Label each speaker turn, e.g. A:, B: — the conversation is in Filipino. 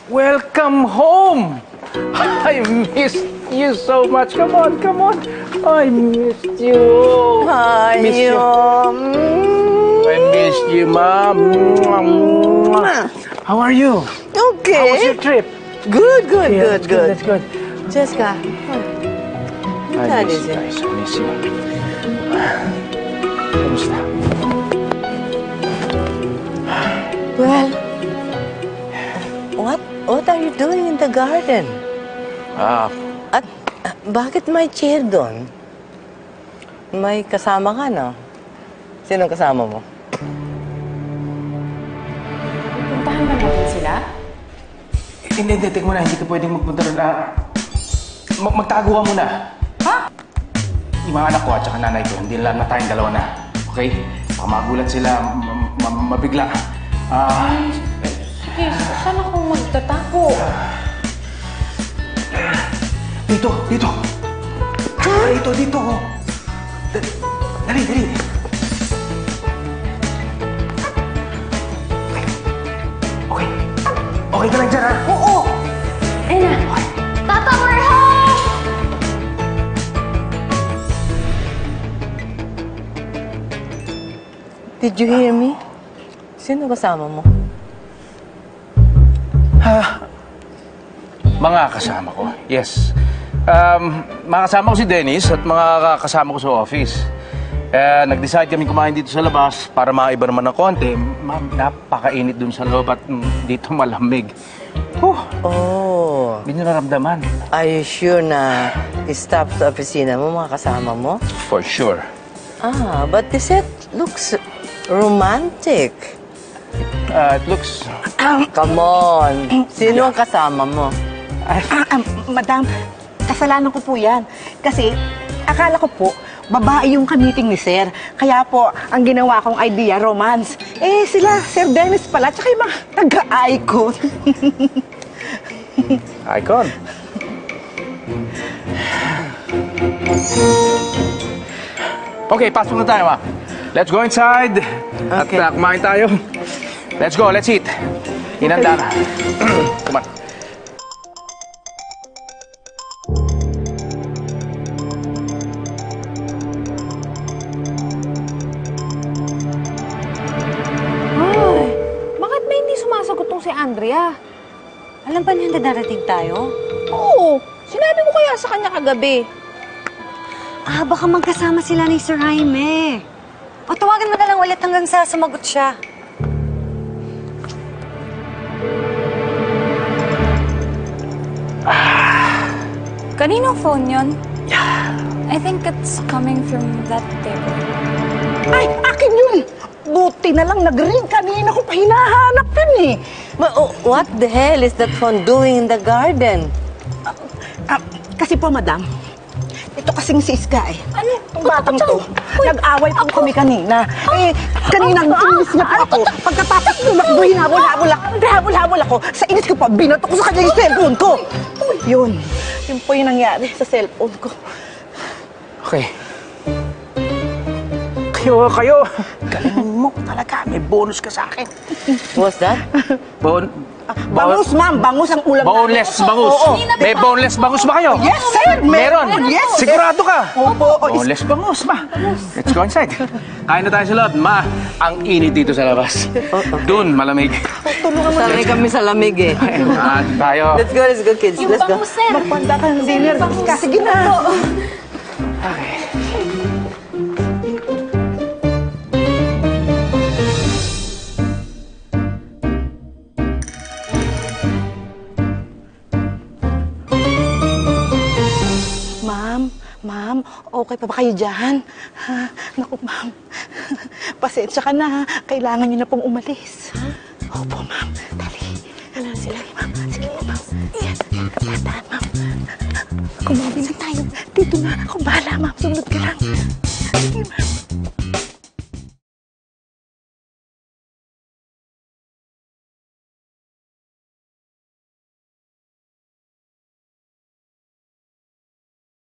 A: Welcome home! I missed you so much. Come on, come on. I missed you.
B: Hi,
A: Miss you. I missed you, Mom. How are you?
B: Okay.
A: How was your trip?
B: Good, good,
A: Yeah,
B: good, good.
A: That's good.
B: Jessica,
A: I
B: That
A: miss
B: is
A: you
B: it.
A: guys. I miss you. Kamusta?
B: well, what are you doing in the garden? At bakit may chair doon? May kasama ka, no? Sinong kasama mo?
C: Puntahan ba natin sila?
A: Hindi, tek mo na. Hindi ka pwedeng magpunta ron. Magtago ka muna.
C: Ha?
A: Yung mga anak ko at saka nanay ko, hindi lang na tayong dalawa na. Okay? Baka magulat sila, mabigla.
C: Sige, saan ako magtatago?
A: Dito! Dito! Dito! Dali! Okay. Okay ka lang dyan, ha?
C: Oo! Ayun na! Tata, we're home!
B: Did you hear me? Sino kasama mo?
A: Mga kasama ko, yes. Mga kasama ko si Dennis at mga kasama ko sa office. Nag-decide kami kumain dito sa labas para maiba naman ng konti. Ma'am, napakainit dun sa loob at dito malamig.
B: Oh,
A: Hindi nyo naramdaman.
B: are you sure na staff sa opisina mo, mga kasama mo?
A: For sure.
B: But the set looks romantic.
A: It looks...
B: Come on. Sino ang kasama mo?
D: Madam, kasalanan ko po yan. Kasi akala ko po, babae yung kamiting ni Sir. Kaya po, ang ginawa kong idea, romance. Eh, sila, Sir Dennis pala, tsaka yung mga taga-icon.
A: Icon. Okay, pasok na tayo, ma. Let's go inside.
B: Okay.
A: At kumain tayo. Let's go, let's eat. Inanda na. Come on.
C: Bakit ba hindi sumasagot tong si Andrea?
E: Alam ba niya na darating tayo?
C: Oo! Sinabi ko kaya sa kanya kagabi.
E: Baka magkasama sila ni Sir Jaime. O tawagan mo na lang ulit hanggang sa sumagot siya.
F: Kaninong phone yun? I think it's coming from that table.
D: Ay, akin yun! Buti na lang nag-ring kanina ko pa hinahanap yun eh.
B: What the hell is that phone doing in the garden?
D: Kasi po, madam, ito kasing si Iska eh. Ano? Itong batang to. Nag-away po kami kanina. Eh, kanina inis niya po ako. Pagkatapos tumakbo, hinabol ako. Sa inis ko pa, binato ko sa kanya yung cellphone ko. Yun. Yun po yung nangyari sa cellphone ko.
A: Okay. Kayo. Galing mo talaga. May bonus ka sa akin.
B: What's that?
D: Bangus, ma'am. Bangus ang ulam
A: Boneless
D: natin.
A: bangus.
D: Oo.
A: May boneless bangus ba kayo?
D: Yes, sir.
A: Meron.
D: Yes.
A: Sigurado ka?
D: Opo.
A: Boneless bangus, ma. Let's go inside. Kain na tayo sa loob. Ma, ang init dito sa labas. Doon, malamig.
B: Sanay kami sa lamig eh.
A: Tayo.
B: Let's go, kids. Let's go.
D: Magpanda ka ng dinner. Sige na.
A: Okay.
D: Ma'am, okay pa ba kayo dyan? Ha? Naku, ma'am. Pasensya ka na, ha? Kailangan niyo na pong umalis. Opo, ma'am. Dali. Sige, ma'am. Sige po, ma'am. Yan. Dahan, ma'am. Kumabi lang tayo. Dito na. Ako bahala, ma'am. Sunod ka lang.